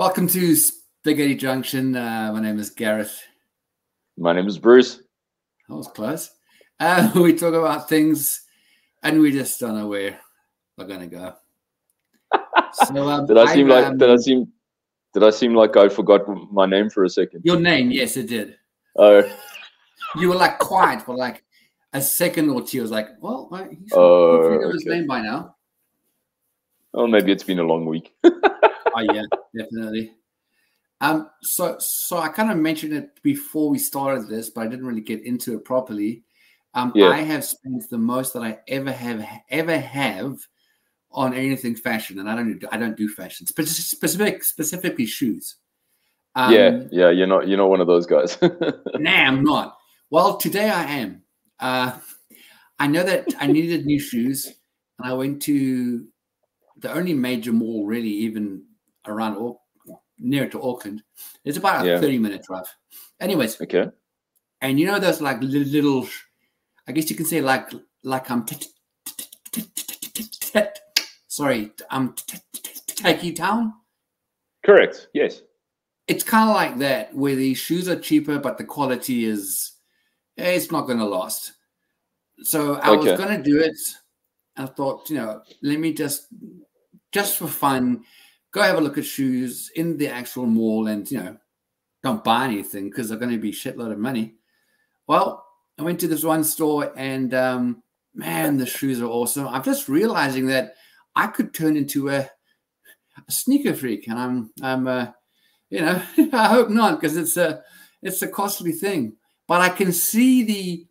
Welcome to Spaghetti Junction. My name is Gareth. My name is Bruce. That was close. We talk about things and we just don't know where we're going to go. So, Did I seem like I forgot my name for a second? Your name, yes, it did. Oh. You were like quiet for like a second or two. I was like, well, he should know his name by now. Oh, maybe it's been a long week. Oh yeah, definitely. So I kind of mentioned it before we started this, but I didn't really get into it properly. I have spent the most that I ever have on anything fashion, and I don't do fashion, specifically shoes. Yeah, you're not one of those guys. Nah, I'm not. Well, today I am. I know that I needed new shoes, and I went to the only major mall really, even around near to Auckland. It's about a 30-minute drive. Anyways, okay. And you know those like little, I guess you can say like Tacky Town. Correct. Yes. It's kind of like that, where the shoes are cheaper, but the quality is, it's not going to last. So I was going to do it. I thought, let me just for fun, go have a look at shoes in the actual mall and, don't buy anything because they're going to be a shitload of money. Well, I went to this one store and, man, the shoes are awesome. I'm just realizing that I could turn into a sneaker freak, and I'm I hope not, because it's a costly thing. But I can see the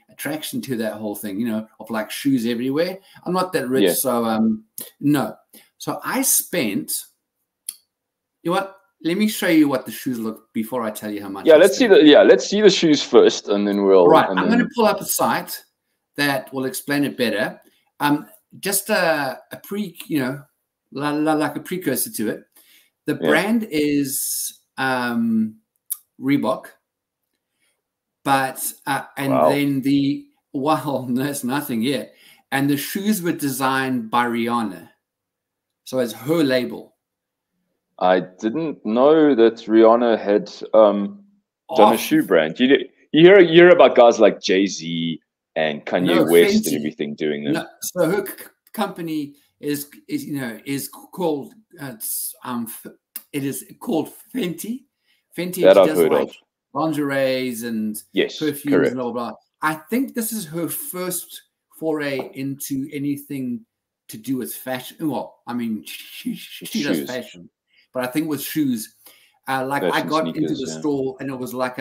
attraction to that whole thing, of like shoes everywhere. I'm not that rich, so no. So I spent, you know what? Let me show you what the shoes look before I tell you how much. Yeah, let's see the shoes first, and then we'll. Right, I'm going to pull up a site that will explain it better. Just a like a precursor to it. The brand is Reebok, but then there's nothing yet. And the shoes were designed by Rihanna, so it's her label. I didn't know that Rihanna had done a shoe brand. You hear about guys like Jay-Z and Kanye West and everything doing them. No, so her company is called it is called Fenty. Fenty that I've does heard like of. lingeries and perfumes and blah, blah blah. I think this is her first foray into anything to do with fashion. Well, I mean, she does fashion, but I think with shoes, like fashion, I got sneakers, into the store and it was like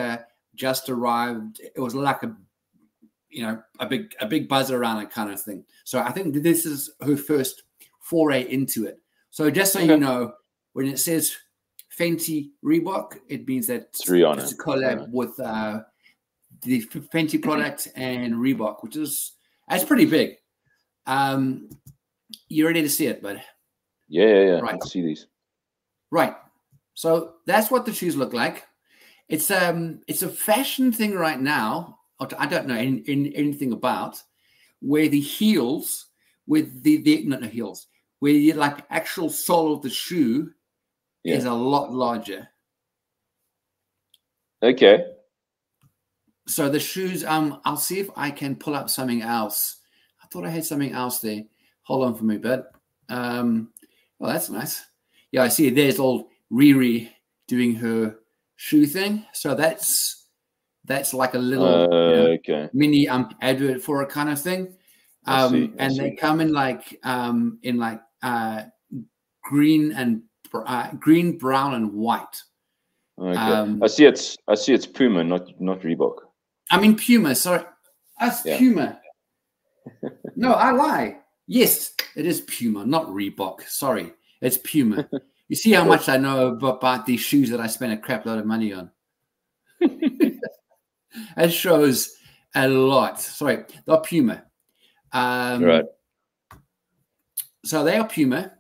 just arrived. It was like a big buzz around it kind of thing. So I think this is her first foray into it. So just so you know, when it says Fenty Reebok, it means that it's a collab with the Fenty product and Reebok, that's pretty big. You ready to see it, bud? Yeah. Right. Let's see these. Right. So that's what the shoes look like. It's a fashion thing right now. I don't know anything about, where the heels with not the heels, where you like actual sole of the shoe is a lot larger. Okay. So the shoes, I'll see if I can pull up something else. I thought I had something else there. Hold on for me, bud. Well, that's nice. Yeah, I see there's old Riri doing her shoe thing. So that's like a little mini advert for a kind of thing. And they come in like green, brown, and white. Okay. I see it's Puma, not Reebok. I mean Puma. Sorry, that's Puma. No, I lie. Yes, it is Puma, not Reebok. Sorry, it's Puma. You see how much I know about these shoes that I spent a crap load of money on. It shows a lot. Sorry, they're Puma. Right. So they are Puma.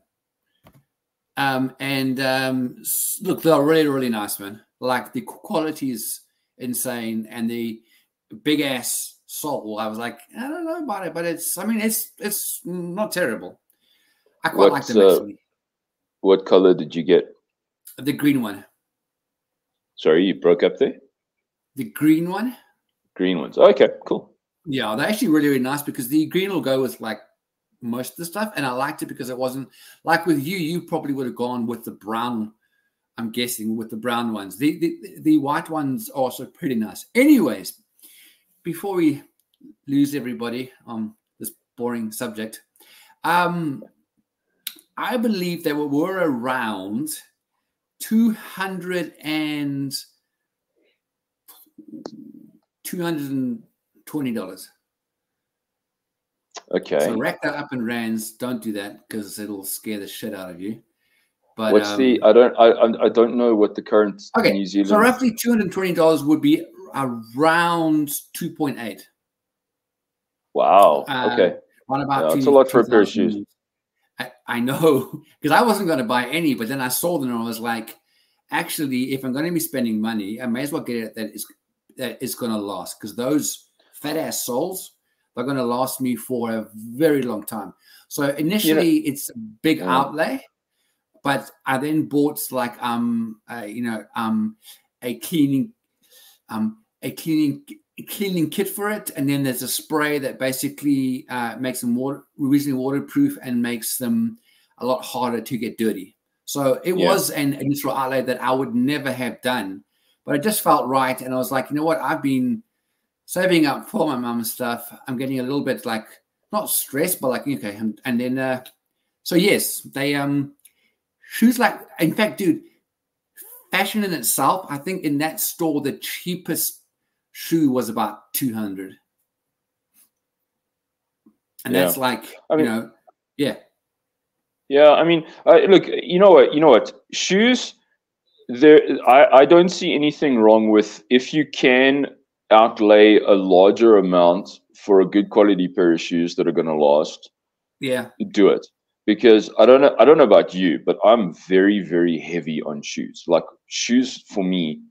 Look, they're really, really nice, man. Like the quality is insane, and the big ass sole. I was like, I don't know about it, but it's not terrible. I quite like them actually. What color did you get? The green one. Sorry, you broke up there. The green one. Green ones. Okay, cool. Yeah, they're actually really, really nice because the green will go with like most of the stuff, and I liked it because it wasn't like with you. You probably would have gone with the brown. I'm guessing with the brown ones. The white ones are also pretty nice. Anyways, before we lose everybody on this boring subject, I believe they were around $220. Okay. So rack that up in rands. Don't do that because it'll scare the shit out of you. But what's the? I don't know what the current New Zealand. So roughly $220 would be around 2.8. Wow. Okay. That's a lot for a pair of shoes. I know, because I wasn't going to buy any, but then I saw them and I was like, actually, if I'm going to be spending money, I may as well get it that is going to last, because those fat ass soles are going to last me for a very long time. So initially, it's a big outlay, but I then bought like a cleaning kit for it, and then there's a spray that basically makes them reasonably waterproof and makes them a lot harder to get dirty. So it was an initial outlay that I would never have done, but it just felt right. And I was like, you know what? I've been saving up for my mum's stuff. I'm getting a little bit like not stressed, but like okay. And then so yes, they shoes like, in fact, dude, fashion in itself, I think in that store the cheapest shoe was about 200, and that's like, I mean, I mean, look, you know what, shoes there, I don't see anything wrong with, if you can outlay a larger amount for a good quality pair of shoes that are going to last, do it. Because I don't know about you, but I'm very, very heavy on shoes. Like shoes for me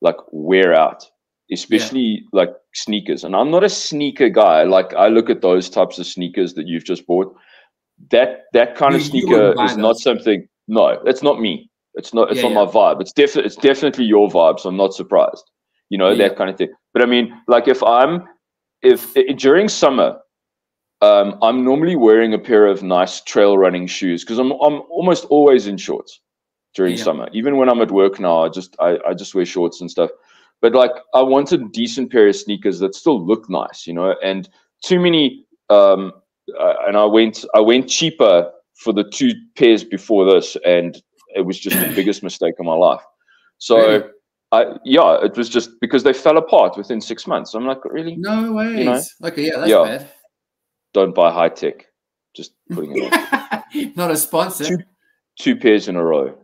like wear out, especially like sneakers. And I'm not a sneaker guy. Like I look at those types of sneakers that you've just bought. That kind of sneaker is not something. No, it's not me. It's not. It's not my vibe. It's definitely your vibe. So I'm not surprised. You know, that kind of thing. But I mean, like if during summer, I'm normally wearing a pair of nice trail running shoes because I'm almost always in shorts during summer. Even when I'm at work now, I just wear shorts and stuff. But like I wanted a decent pair of sneakers that still look nice, you know, and too many. And I went cheaper for the 2 pairs before this, and it was just the biggest mistake of my life. So really? It was just because they fell apart within 6 months. I'm like, really? No way. You know? Okay, that's bad. Don't buy high tech. Just putting it on. Not a sponsor. Two pairs in a row.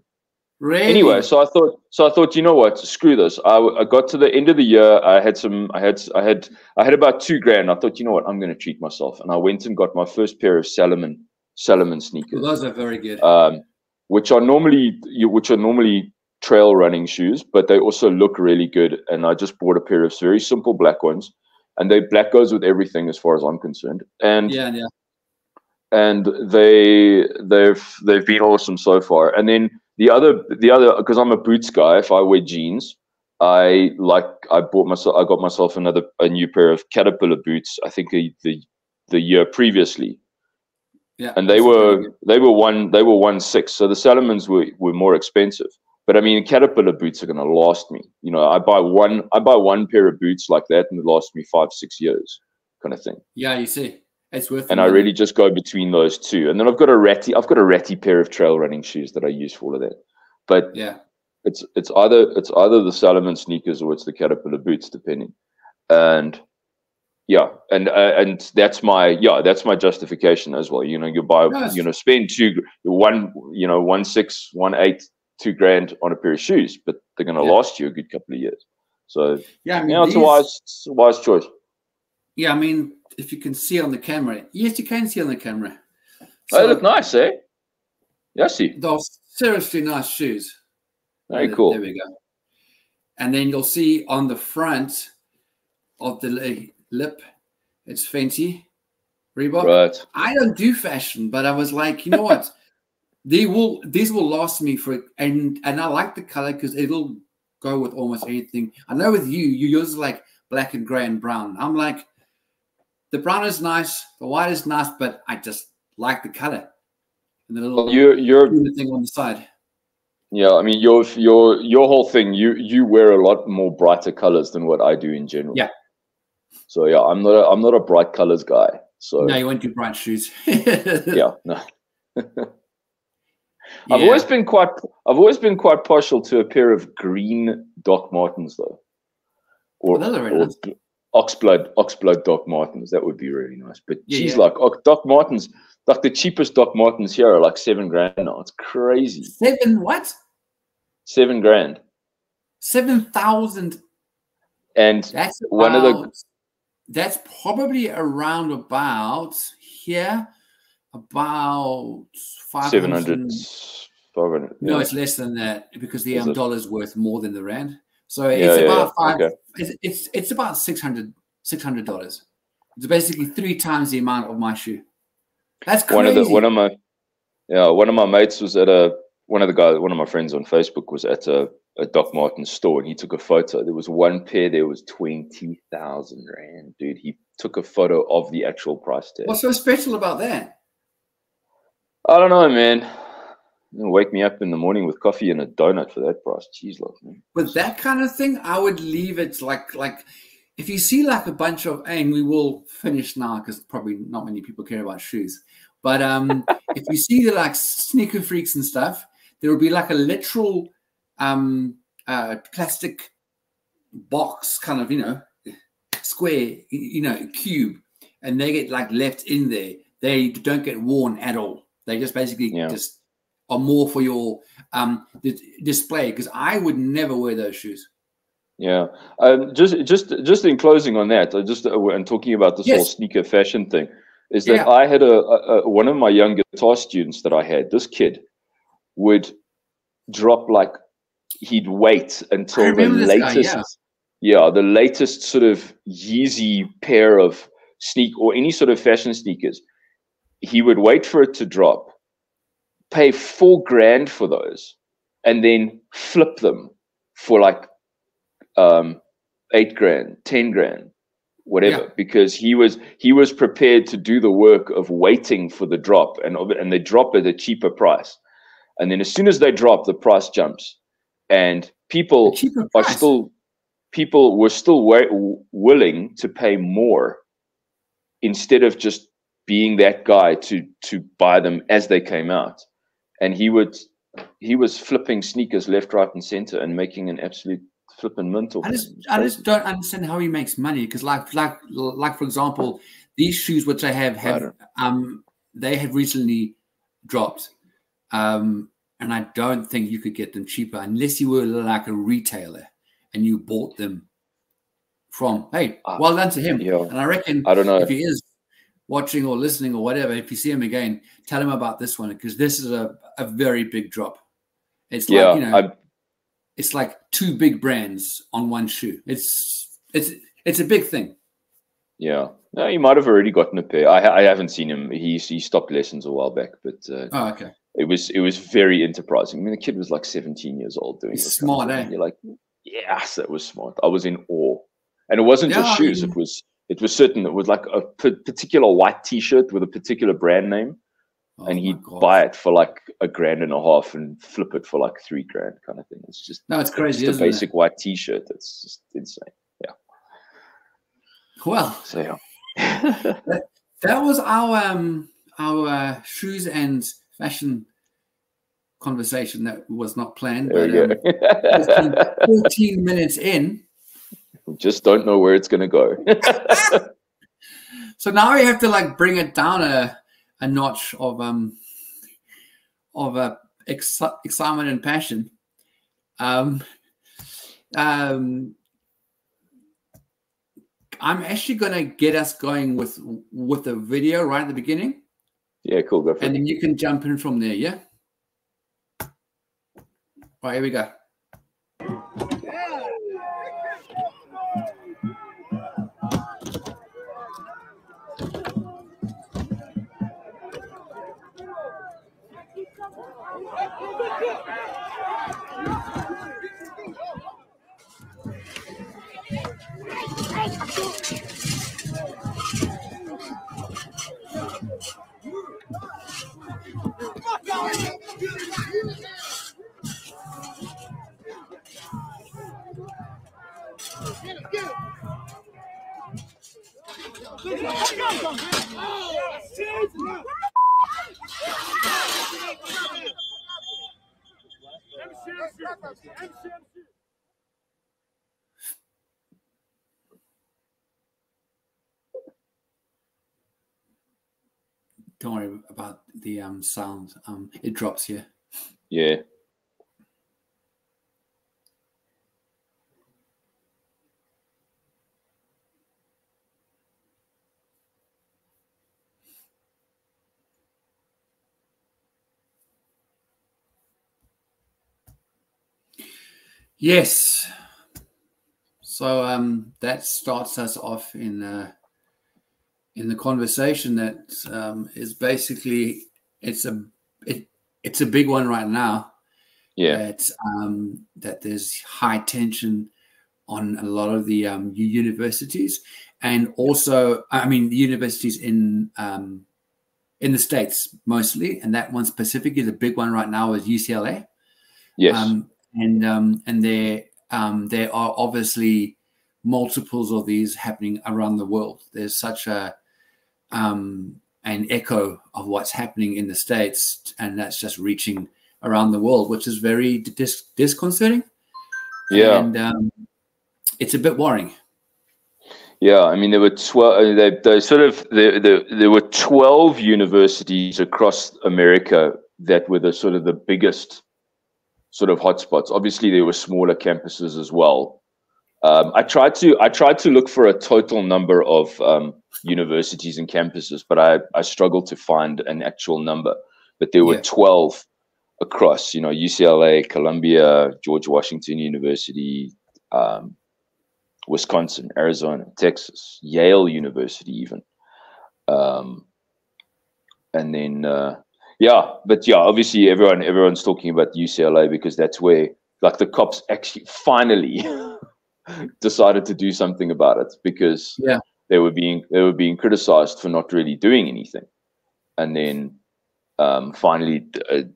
Really? Anyway, so I thought, you know what? Screw this. I got to the end of the year. I had about $2,000. I thought, you know what? I'm going to treat myself, and I went and got my first pair of Salomon sneakers. Well, those are very good. Which are normally trail running shoes, but they also look really good. And I just bought a pair of very simple black ones, and black goes with everything as far as I'm concerned. And and they've been awesome so far. And then the other, because I'm a boots guy, if I wear jeans, I got myself a new pair of Caterpillar boots. I think the year previously. Yeah, and they were 1.6. So the Salomons were more expensive. But I mean, Caterpillar boots are going to last me. You know, I buy one pair of boots like that, and it lasts me 5-6 years, kind of thing. Yeah, you see, it's worth it. And I really just go between those two. And then I've got a ratty pair of trail running shoes that I use for all of that. But yeah, it's either the Salomon sneakers or it's the Caterpillar boots, depending. And and that's my justification as well. You know, you buy, spend $1.6, $1.8, $2,000 on a pair of shoes, but they're going to last you a good couple of years. So I mean, it's a wise choice. Yeah, I mean, if you can see on the camera, yes, you can see on the camera. So, they look nice, eh? Yeah, I see. Those seriously nice shoes. Very cool. There we go. And then you'll see on the front of the lip, It's Fenty, Reebok. Right. I don't do fashion, but I was like, you know what? These will last me for, and I like the color because it'll go with almost anything. I know with yours is like black and gray and brown. I'm like, the brown is nice, the white is nice, but I just like the color. And the little thing on the side. Yeah, I mean your whole thing, you wear a lot more brighter colors than what I do in general. Yeah. So yeah, I'm not a bright colors guy. So no, you won't do bright shoes. Yeah, no. I've always been quite partial to a pair of green Doc Martens though, or oxblood Doc Martens. That would be really nice. But geez, like Doc Martens, like the cheapest Doc Martens here are like $7,000 now. It's crazy. What? $7,000. 7,000. And that's one of the. That's probably around about here. About 700. No, it's less than that because the dollar's worth more than the rand. So it's about five. Okay. It's about $600. It's basically 3 times the amount of my shoe. That's crazy. One of my mates was at one of my friends on Facebook was at a Doc Martens store, and he took a photo. There was one pair. There was 20,000 rand, dude. He took a photo of the actual price tag. What's so special about that? I don't know, man. Wake me up in the morning with coffee and a donut for that price. Jeez, like, man. With that kind of thing, I would leave it like if you see like a bunch of, and we will finish now because probably not many people care about shoes. But if you see the like sneaker freaks and stuff, there will be like a literal plastic box, kind of, square, cube, and they get like left in there. They don't get worn at all. They just basically just are more for your display, because I would never wear those shoes. Yeah. Just in closing on that, and talking about this whole sneaker fashion thing, is that I had one of my young guitar students that I had. This kid would drop like, he'd wait until the latest, the latest sort of Yeezy pair of or any sort of fashion sneakers. He would wait for it to drop, pay $4,000 for those, and then flip them for like $8,000, $10,000, whatever, because he was prepared to do the work of waiting for the drop, and they drop at a cheaper price, and then as soon as they drop, the price jumps, and people were still willing to pay more instead of just being that guy to buy them as they came out. And he was flipping sneakers left, right, and center and making an absolute flipping mint. I just don't understand how he makes money, because like for example, these shoes which I have they have recently dropped, and I don't think you could get them cheaper unless you were like a retailer and you bought them from. Well done to him. And I reckon, I don't know if he is watching or listening or whatever, if you see him again, tell him about this one, because this is a very big drop. It's like, it's like 2 big brands on one shoe. It's a big thing. Yeah. No, he might have already gotten a pair. I haven't seen him. He stopped lessons a while back, but okay. It was very enterprising. I mean, the kid was like 17 years old doing this. Smart, kind of You're like, yes, that was smart. I was in awe. And it wasn't just shoes. It was certain. It was like a particular white T-shirt with a particular brand name, and he'd buy it for like $1,500 and flip it for like $3,000 kind of thing. It's just it's crazy. Just a basic white T-shirt. That's just insane. Yeah. Well, so that was our shoes and fashion conversation that was not planned. But 14 minutes in. We just don't know where it's going to go. So now we have to like bring it down a notch of excitement and passion. I'm actually going to get us going with the video right at the beginning. Yeah, cool. Go for it. And then you can jump in from there. Yeah. All right, here we go. Don't worry about the sound. It drops here. Yeah. Yes. So that starts us off in the conversation that is basically it's a big one right now. Yeah. That there's high tension on a lot of the universities, and also I mean the universities in the States mostly, and that one specifically, the big one right now is UCLA. Yes. And there are obviously multiples of these happening around the world. There's such an echo of what's happening in the States, and that's just reaching around the world, which is very disconcerting. Yeah. And it's a bit worrying. Yeah, I mean, there were 12. There were 12 universities across America that were the sort of the biggest sort of hotspots. Obviously, there were smaller campuses as well. I tried to look for a total number of universities and campuses, but I struggled to find an actual number. But there were 12 across. You know, UCLA, Columbia, George Washington University, Wisconsin, Arizona, Texas, Yale University, even. And then obviously everyone's talking about UCLA because that's where like the cops actually finally decided to do something about it, because they were being criticized for not really doing anything. And then finally,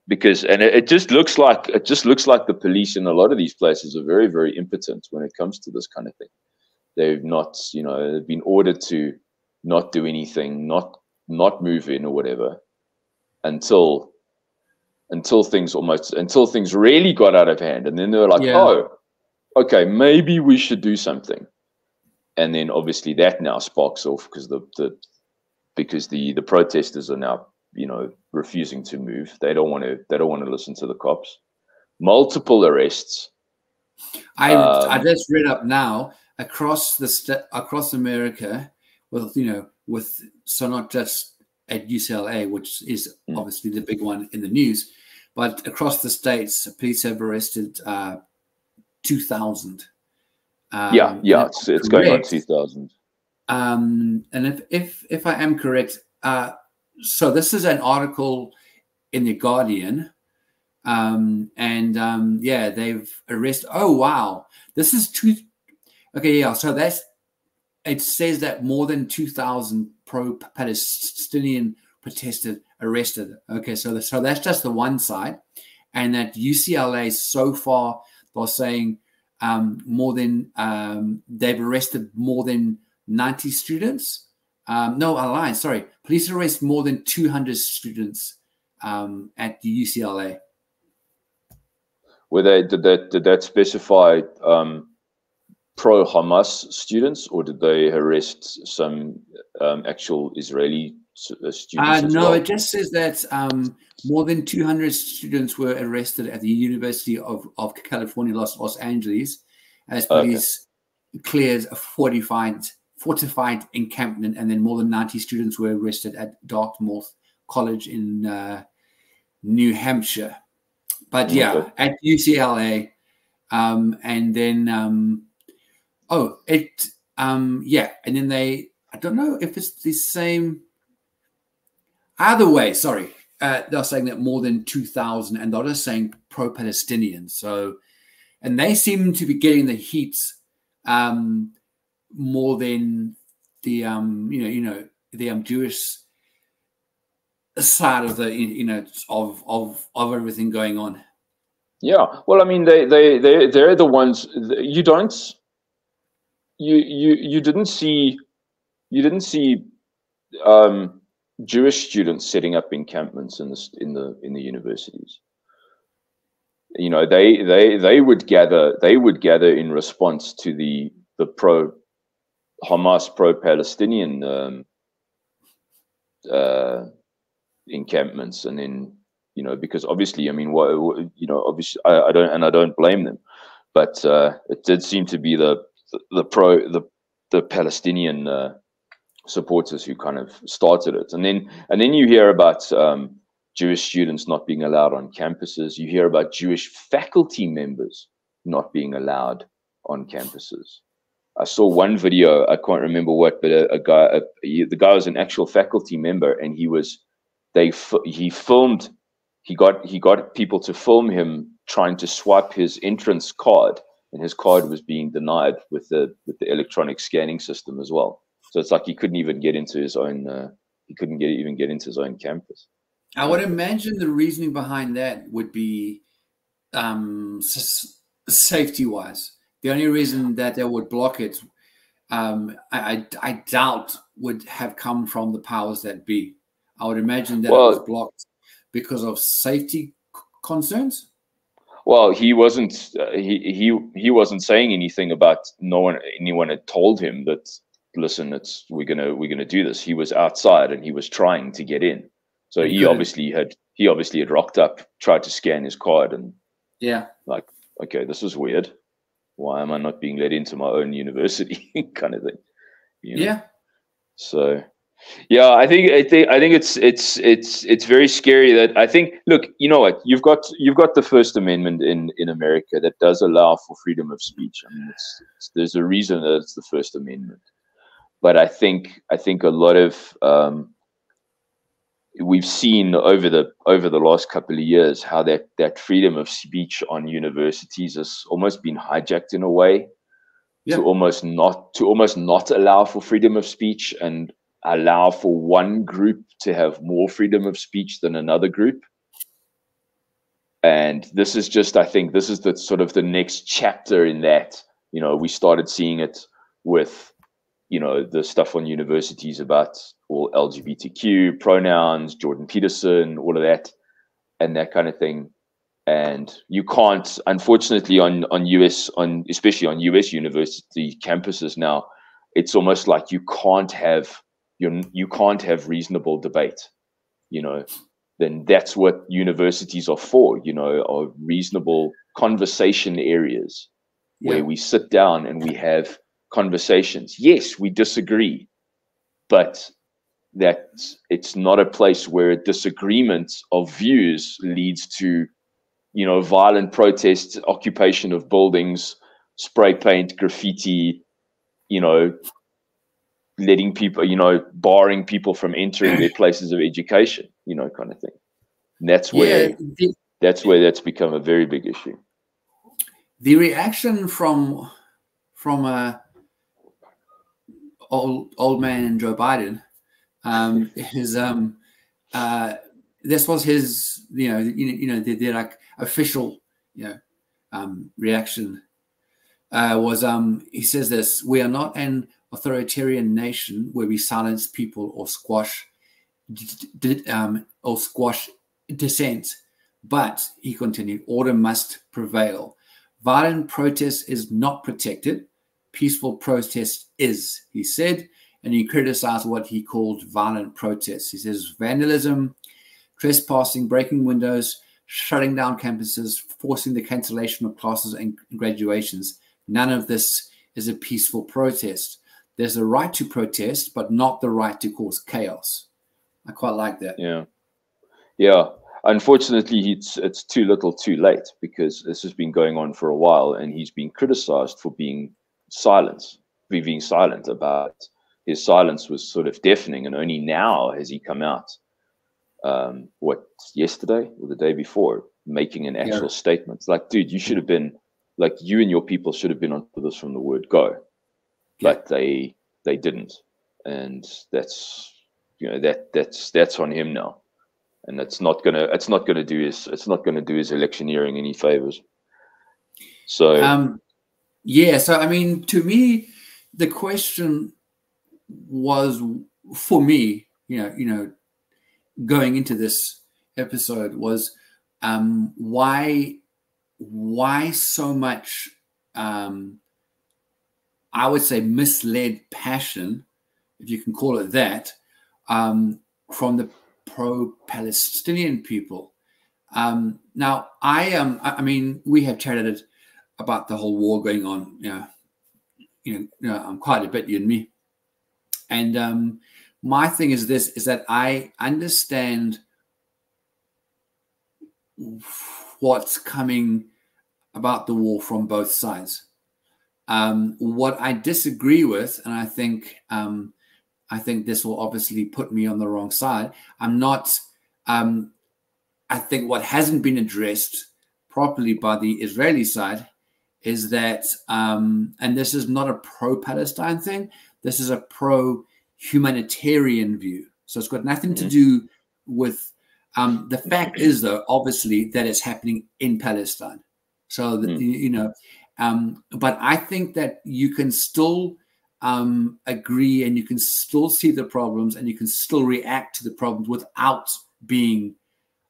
because it just looks like the police in a lot of these places are very, very impotent when it comes to this kind of thing. They've not, they've been ordered to not do anything, not move in or whatever, until things really got out of hand. And then they were like, oh, okay, maybe we should do something. And then obviously that now sparks off because the protesters are now, refusing to move. They don't want to listen to the cops. Multiple arrests. I just read up now across America, so not just at UCLA, which is obviously the big one in the news, but across the states, police have arrested 2,000. It's going on 2,000. And if I am correct, so this is an article in the Guardian, they've arrested. Oh wow, this is so it says that more than 2,000 pro-Palestinian protesters arrested. Okay, so that's just the one side, and that UCLA so far they're saying they've arrested more than 90 students. No, I lied. Sorry, police arrest more than 200 students at the UCLA. Did that specify pro-Hamas students, or did they arrest some actual Israeli students? No, it just says that more than 200 students were arrested at the University of California, Los Angeles, as police cleared a fortified encampment, and then more than 90 students were arrested at Dartmouth College in New Hampshire. But at UCLA, and then and then I don't know if it's the same. Either way, sorry, they're saying that more than 2,000, and they're just saying pro-Palestinian. So, and they seem to be getting the heat more than the the Jewish side of the of everything going on. Yeah, well, I mean, they're the ones you didn't see Jewish students setting up encampments in the universities. You know, they would gather in response to the pro Hamas, pro Palestinian encampments, and then, you know, because obviously, I mean, obviously, I don't blame them, but it did seem to be the Palestinian supporters who kind of started it, and then you hear about Jewish students not being allowed on campuses. You hear about Jewish faculty members not being allowed on campuses. I saw one video, I can't remember what, but the guy was an actual faculty member, and he got people to film him trying to swipe his entrance card, and his card was being denied with the electronic scanning system as well. So it's like he couldn't even get into his own get into his own campus. I would imagine the reasoning behind that would be safety-wise. The only reason that they would block it, I doubt, would have come from the powers that be. I would imagine that it was blocked because of safety concerns. Well, he wasn't. He wasn't saying anything about anyone had told him that, listen, we're gonna do this. He was outside and he was trying to get in. So he obviously had rocked up, tried to scan his card, and like, okay, this is weird. Why am I not being let into my own university, kind of thing? You know? Yeah. So, yeah, I think it's very scary that, I think, look, you know what, you've got the First Amendment in America that does allow for freedom of speech. I mean, there's a reason that it's the First Amendment, but I think a lot of we've seen over the last couple of years how that freedom of speech on universities has almost been hijacked in a way to almost not allow for freedom of speech and allow for one group to have more freedom of speech than another group. And this is just, I think this is the sort of the next chapter in that. You know, we started seeing it with, you know, the stuff on universities about all LGBTQ pronouns, Jordan Peterson, all of that, and that kind of thing. And you can't, unfortunately, especially on US university campuses now, it's almost like you can't have reasonable debate. You know, then that's what universities are for. You know, are reasonable conversation areas where we sit down and we have conversations. Yes, we disagree, but that it's not a place where a disagreement of views leads to, you know, violent protests, occupation of buildings, spray paint, graffiti, you know, letting people, you know, barring people from entering their places of education, you know, kind of thing. And that's where that's become a very big issue. The reaction from old man Joe Biden, this was his, the like official, reaction was, he says this: "We are not an authoritarian nation where we silence people or squash dissent. But," he continued, "order must prevail. Violent protest is not protected. Peaceful protest is," he said, and he criticized what he called violent protests. He says vandalism, trespassing, breaking windows, shutting down campuses, forcing the cancellation of classes and graduations. None of this is a peaceful protest. There's a right to protest, but not the right to cause chaos. I quite like that. Yeah. Unfortunately, it's too little too late, because this has been going on for a while, and he's been criticized for being silent about it. His silence was sort of deafening, and only now has he come out yesterday or the day before, making an actual statement. It's like, dude, you should have been, like, you and your people should have been onto this from the word go, but they didn't, and that's, you know, that's on him now, and it's not gonna do his electioneering any favors. So yeah, so I mean, to me, the question was, for me, you know, going into this episode was, why so much, I would say, misled passion, if you can call it that, from the pro-Palestinian people. Now, I mean, we have chatted about the whole war going on, you know, quite a bit, you and me. And my thing is this, is that I understand what's coming about the war from both sides. What I disagree with, and I think this will obviously put me on the wrong side. I'm not. I think what hasn't been addressed properly by the Israeli side is that, and this is not a pro-Palestine thing. This is a pro-humanitarian view. So it's got nothing to do with. The fact is, though, obviously, that it's happening in Palestine. So that, you know, but I think that you can still agree, and you can still see the problems, and you can still react to the problems without being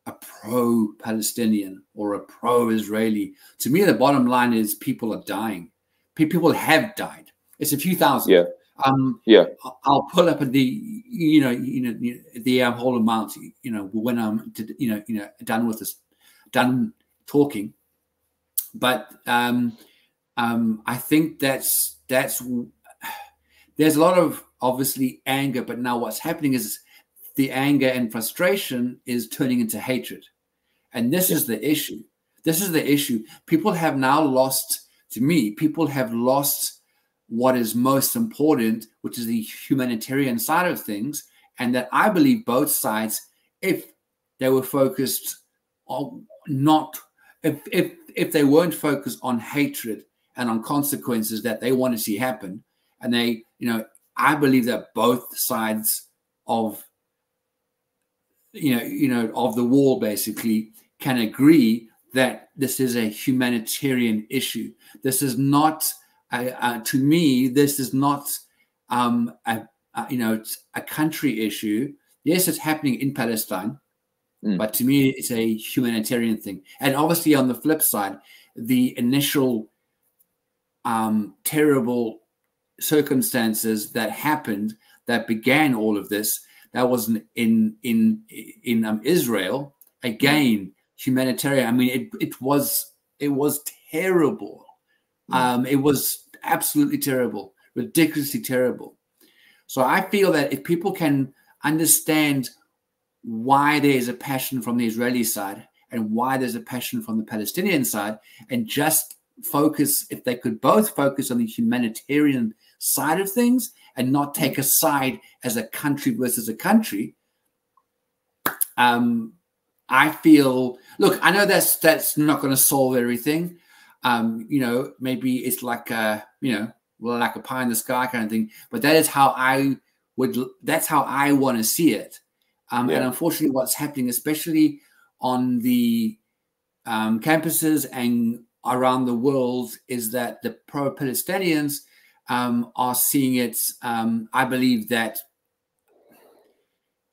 a pro-Palestinian or a pro-Israeli. To me, the bottom line is people are dying. People have died. It's a few thousand. I'll pull up the the whole amount, you know, when I'm done with this, done talking. But I think there's a lot of, obviously, anger, but now what's happening is the anger and frustration is turning into hatred. And this is the issue. This is the issue. People have now lost, to me, people have lost what is most important, which is the humanitarian side of things. And that I believe both sides, if they were focused on if they weren't focused on hatred and on consequences that they want to see happen, and they, you know, I believe that both sides of of the war basically can agree that this is a humanitarian issue. This is not, to me, this is not a country issue. Yes, it's happening in Palestine, but to me, it's a humanitarian thing. And obviously, on the flip side, the initial terrible circumstances that happened, that began all of this, that wasn't in Israel. Again, humanitarian. I mean, it was terrible. It was absolutely terrible, ridiculously terrible. So I feel that if people can understand why there is a passion from the Israeli side and why there's a passion from the Palestinian side, and just focus, if they could both focus on the humanitarian side of things and not take a side as a country versus a country, I feel, look, I know that's not going to solve everything. Maybe it's like like a pie in the sky kind of thing, but that is how that's how I want to see it. And unfortunately, what's happening, especially on the campuses and around the world, is that the pro-Palestinians are seeing it. I believe that,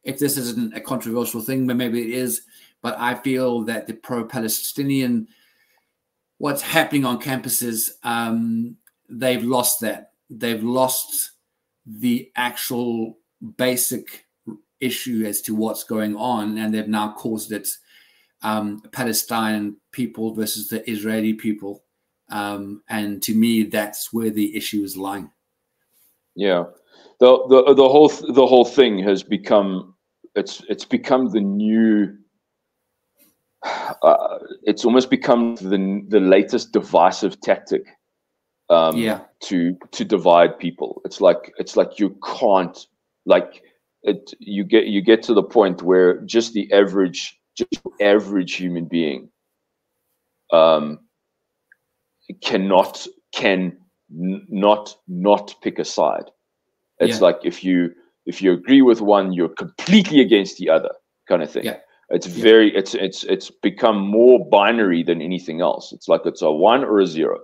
if this isn't a controversial thing, but maybe it is, but I feel that the pro-Palestinian, what's happening on campuses, they've lost that. They've lost the actual basic issue as to what's going on, and they've now caused it Palestinian people versus the Israeli people. And to me, that's where the issue is lying. Yeah, the whole thing has become, it's become the new. It's almost become the latest divisive tactic. To divide people. It's like you can't, like, you get to the point where just the average human being cannot not pick a side. It's like if you agree with one, you're completely against the other, kind of thing. It's very it's become more binary than anything else. It's like it's a 1 or a 0.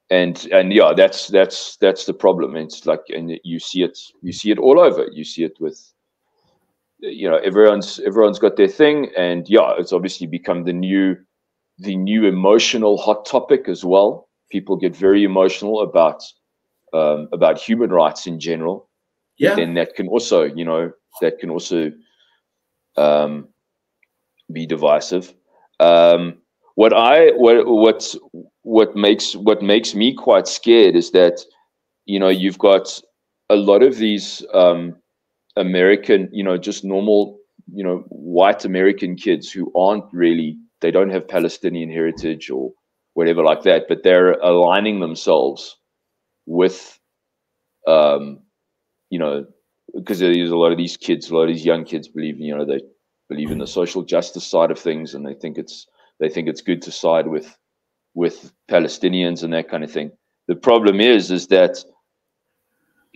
And yeah, that's the problem. It's like, and you see it all over. You see it with, you know, everyone's got their thing, and yeah, it's obviously become the new emotional hot topic as well. People get very emotional about human rights in general. Then that can also, you know, be divisive. What makes me quite scared is that, you know, you've got a lot of these American, you know, just normal, you know, white American kids who they don't have Palestinian heritage or whatever like that, but they're aligning themselves with, you know, because there's a lot of these young kids believe, you know, they believe in the social justice side of things, and they think it's good to side with Palestinians and that kind of thing. The problem is that,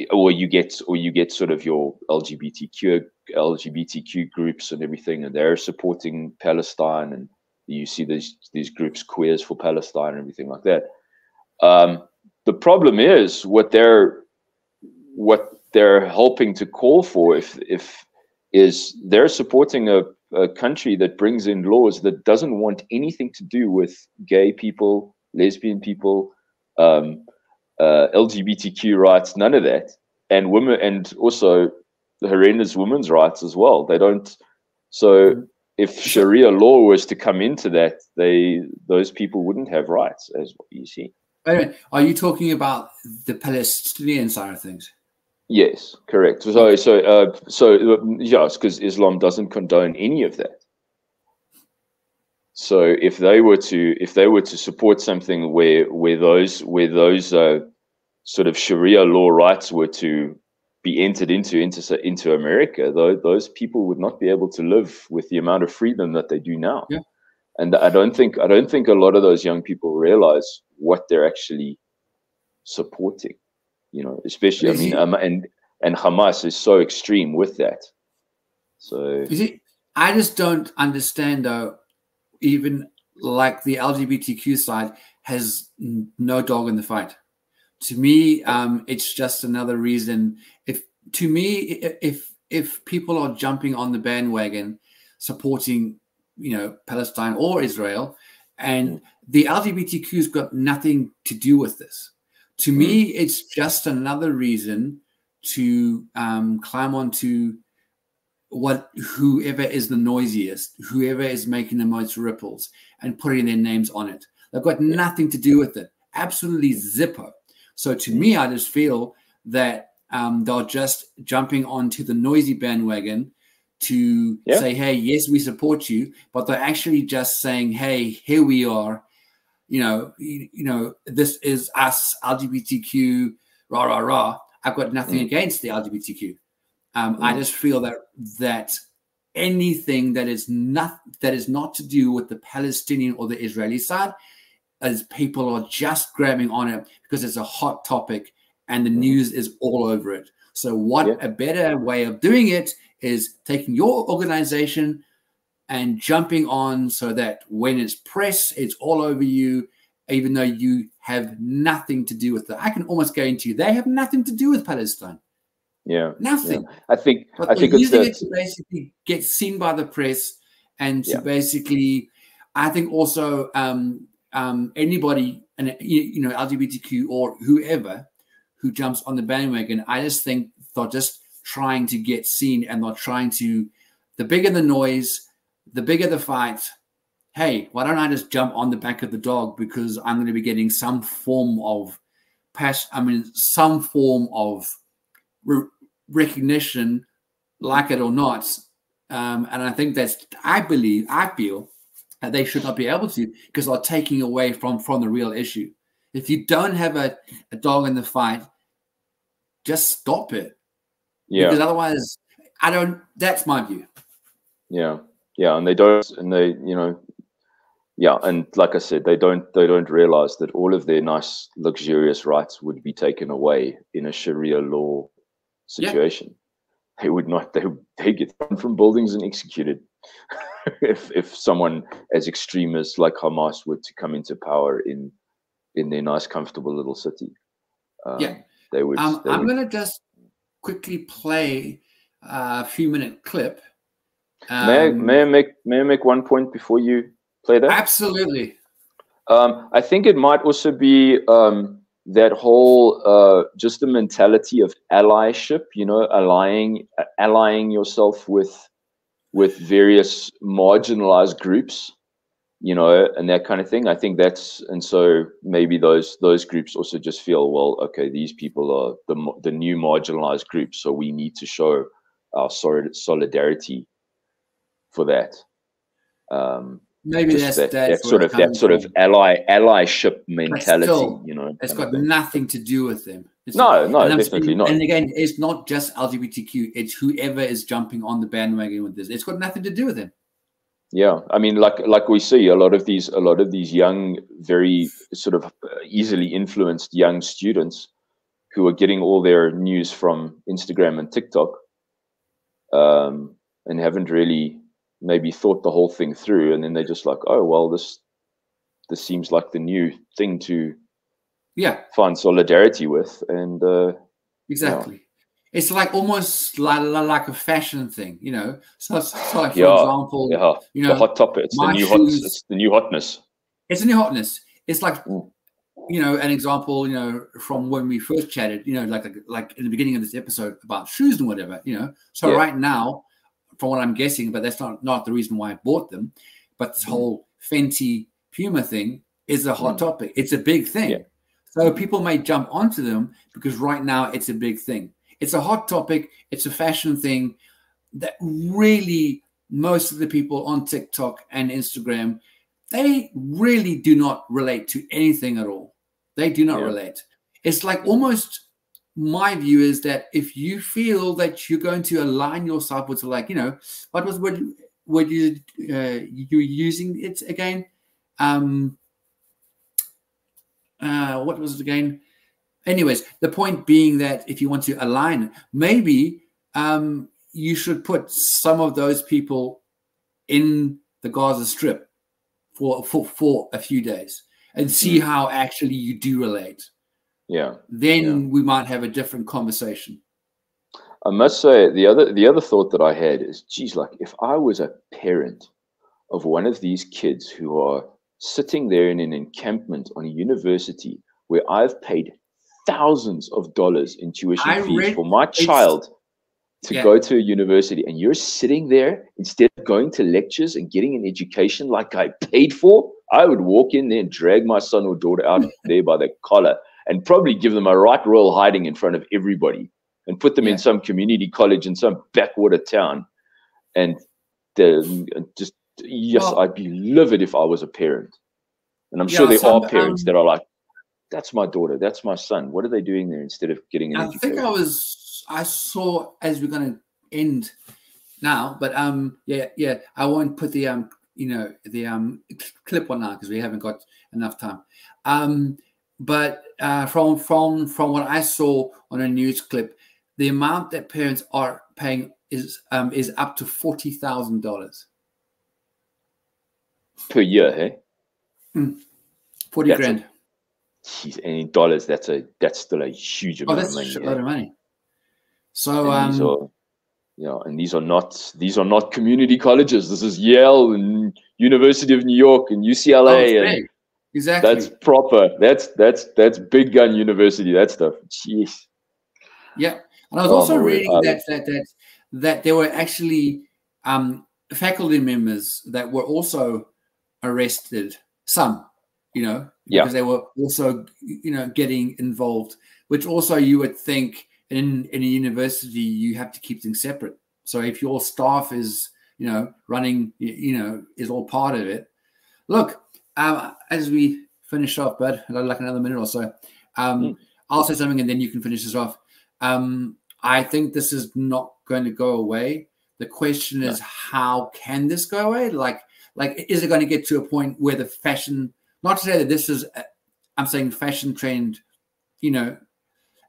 or you get sort of your LGBTQ groups and everything, and they're supporting Palestine, and you see these groups, Queers for Palestine and everything like that. The problem is what they're helping to call for, is they're supporting a country that brings in laws that doesn't want anything to do with gay people, lesbian people, LGBTQ rights, none of that, and women, and also the horrendous women's rights as well. They don't. So if Sharia law was to come into that, those people wouldn't have rights, as what you see. Anyway, are you talking about the Palestinian side of things? Yes, correct. So yes, because Islam doesn't condone any of that. So if they were to support something where those sort of Sharia law rights were to be entered into America, those people would not be able to live with the amount of freedom that they do now. And I don't think a lot of those young people realize what they're actually supporting. You know, especially, I mean, and Hamas is so extreme with that. So you see, I just don't understand, though. Even like the LGBTQ side has no dog in the fight. To me, it's just another reason. If people are jumping on the bandwagon supporting, you know, Palestine or Israel, and the LGBTQ's got nothing to do with this. To me, it's just another reason to climb onto whoever is the noisiest, whoever is making the most ripples, and putting their names on it. They've got nothing to do with it. Absolutely zippo. So to me, I just feel that they're just jumping onto the noisy bandwagon to say, hey, yes, we support you, but they're actually just saying, hey, here we are. You know, this is us, LGBTQ, rah, rah, rah. I've got nothing against the LGBTQ. I just feel that anything that is not to do with the Palestinian or the Israeli side, as people are just grabbing on it because it's a hot topic and the news is all over it. So what a better way of doing it is taking your organization and jumping on so that when it's press, it's all over you, even though you have nothing to do with it. I can almost guarantee you they have nothing to do with Palestine. Nothing. I think using it to basically get seen by the press and to basically, I think also anybody, and you know, LGBTQ or whoever who jumps on the bandwagon, I just think they're just trying to get seen, and they're trying to, the bigger the noise, the bigger the fight. Hey, why don't I just jump on the back of the dog because I'm going to be getting some form of some form of recognition, like it or not. And I think I feel that they should not be able to, because they're taking away from the real issue. If you don't have a dog in the fight, just stop it. Yeah. Because otherwise, that's my view. Yeah. Yeah. And they, yeah. And like I said, they don't realize that all of their nice, luxurious rights would be taken away in a Sharia law situation. Yeah. They would not, they get thrown from buildings and executed if someone as extreme as like Hamas were to come into power in their nice, comfortable little city. They would. I'm going to just quickly play a few-minute clip. May I make one point before you play that? Absolutely. I think it might also be that whole just the mentality of allyship, allying yourself with various marginalized groups, and that kind of thing. I think and so maybe those groups also just feel, well, okay, these people are the new marginalized group, so we need to show our solidarity for that. Maybe that's that sort of allyship mentality, still, it's got nothing to do with them. No, definitely not. And again, it's not just LGBTQ; it's whoever is jumping on the bandwagon with this. It's got nothing to do with them. Yeah, I mean, like we see a lot of these young, very sort of easily influenced young students who are getting all their news from Instagram and TikTok, and haven't really maybe thought the whole thing through, and then they're just like, oh well, this seems like the new thing to find solidarity with, and exactly. It's like almost like a fashion thing, So like, for example, the hot topic. It's the new hotness. It's a new hotness. It's like an example, from when we first chatted, like in the beginning of this episode about shoes and whatever, So right now, from what I'm guessing, but that's not the reason why I bought them, but this whole Fenty Puma thing is a hot topic. It's a big thing. Yeah. So people may jump onto them because right now it's a big thing. It's a hot topic. It's a fashion thing that really most of the people on TikTok and Instagram, they really do not relate to anything at all. They do not relate. It's like almost, my view is that if you feel that you're going to align yourself with, like, what was what you you're using it again? What was it again? Anyways, the point being that if you want to align, maybe you should put some of those people in the Gaza Strip for a few days and see how actually you do relate. Yeah. Then we might have a different conversation. I must say, the other thought that I had is, geez, like if I was a parent of one of these kids who are sitting there in an encampment on a university where I've paid thousands of dollars in tuition fees for my child to go to a university, and you're sitting there instead of going to lectures and getting an education like I paid for, I would walk in there and drag my son or daughter out there by the collar and probably give them a right royal hiding in front of everybody and put them in some community college in some backwater town. And I'd be livid if I was a parent. And I'm sure there are parents that are like, that's my daughter, that's my son. What are they doing there instead of getting an education? I saw, as we're going to end now, but I won't put the clip on now because we haven't got enough time. But from what I saw on a news clip, the amount that parents are paying is up to $40,000 per year. Hey, 40 grand. Jeez, and in dollars, that's still a huge amount of money. That's a lot of money. So and these are not community colleges. This is Yale and University of New York and UCLA. Exactly. That's proper. That's big gun university. That stuff. Jeez. Yeah, and I was also reading that there were actually faculty members that were also arrested. Some, because they were also, getting involved. Which also you would think in a university you have to keep things separate. So if your staff is, running, is all part of it. Look, as we finish off, bud, like another minute or so, I'll say something and then you can finish this off. I think this is not going to go away. The question is, how can this go away? Like, is it going to get to a point where the fashion, not to say that this is, I'm saying fashion trend, you know,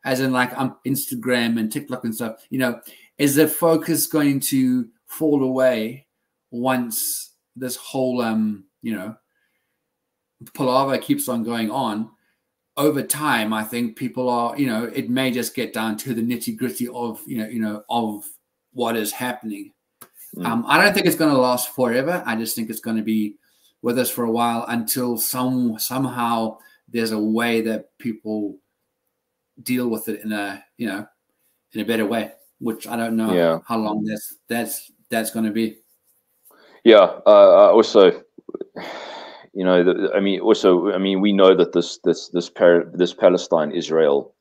as in like Instagram and TikTok and stuff, you know, is the focus going to fall away once this whole, you know, palaver keeps on going on? Over time, I think people are, you know, it may just get down to the nitty gritty of, you know, of what is happening. I don't think it's going to last forever. I just think it's going to be with us for a while until somehow there's a way that people deal with it in a, you know, in a better way, which I don't know how long that's going to be. Yeah. Also, you know, I mean, we know that this Palestine-Israel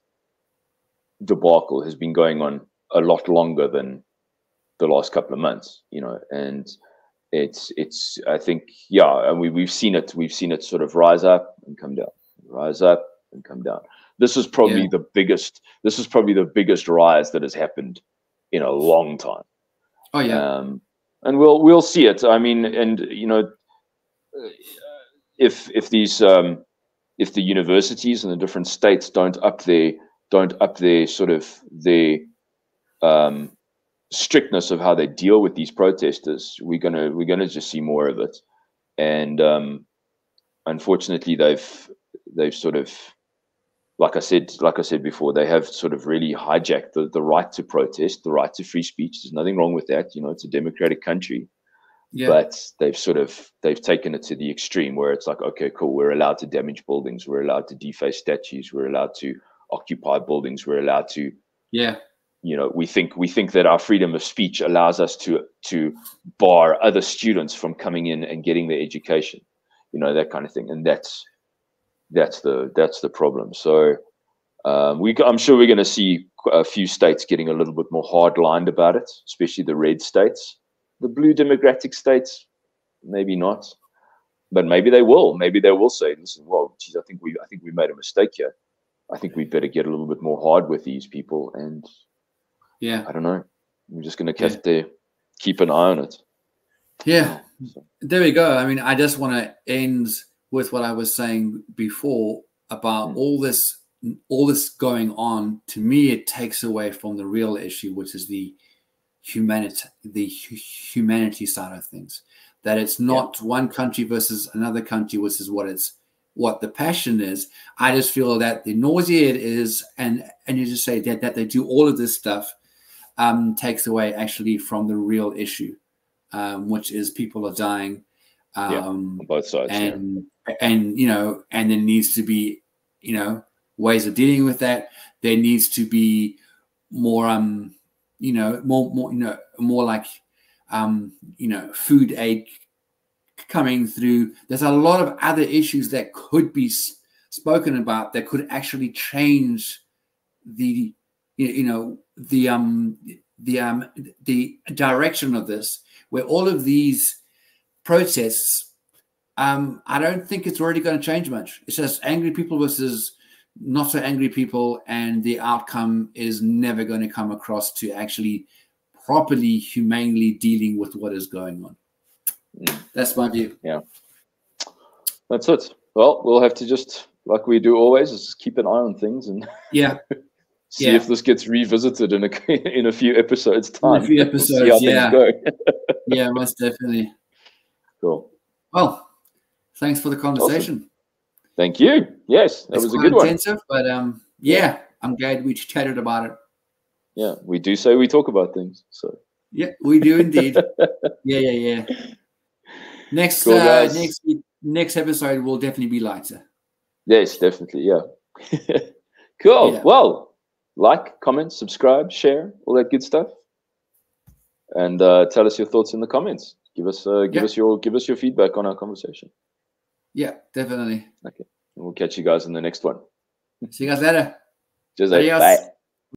debacle has been going on a lot longer than the last couple of months, you know, and it's I think, yeah, and we've seen it sort of rise up and come down, rise up and come down. This is probably the biggest rise that has happened in a long time. Oh yeah. And we'll see it. I mean, and you know, if the universities and the different states don't up their sort of their strictness of how they deal with these protesters, we're gonna just see more of it. And unfortunately, they've sort of, like I said before, they have sort of really hijacked the right to protest, the right to free speech. There's nothing wrong with that. You know, it's a democratic country. Yeah. But they've taken it to the extreme where it's like, okay, cool, we're allowed to damage buildings, we're allowed to deface statues, we're allowed to occupy buildings, we're allowed to, you know, we think that our freedom of speech allows us to bar other students from coming in and getting their education, you know, that kind of thing. And that's the problem. So I'm sure we're going to see a few states getting a little bit more hard-lined about it, especially the red states. The blue democratic states, maybe not, but maybe they will. Maybe they will say, "Listen, well, geez, I think we made a mistake here. I think we better get a little bit more hard with these people." And I don't know. We're just going to have to keep an eye on it. Yeah, there we go. I mean, I just want to end with what I was saying before about all this going on. To me, it takes away from the real issue, which is the humanity side of things. That it's not one country versus another country, which is what the passion is. I just feel that the nausea it is, and you just say that they do all of this stuff, takes away actually from the real issue, which is people are dying, on both sides, and you know, and there needs to be, you know, ways of dealing with that. There needs to be more you know, more like, you know, food aid coming through. There's a lot of other issues that could be spoken about that could actually change the, you know, the direction of this, where all of these protests, I don't think it's already going to change much. It's just angry people versus not so angry people, and the outcome is never going to come across to actually properly, humanely dealing with what is going on. That's my view. Yeah, that's it. Well, we'll have to just, like we do always, is just keep an eye on things and see if this gets revisited in a few episodes time. In a few episodes, see how things go. Yeah, most definitely. Cool. Well, thanks for the conversation. Awesome. Thank you. Yes, that was a good one. But yeah, I'm glad we chatted about it. Yeah, we do say we talk about things. So yeah, we do indeed. Yeah. Next next episode will definitely be lighter. Yes, definitely. Yeah. Cool. Yeah. Well, like, comment, subscribe, share, all that good stuff, and tell us your thoughts in the comments. Give us your feedback on our conversation. Yeah, definitely. Okay. We'll catch you guys in the next one. See you guys later. Cheers. Bye.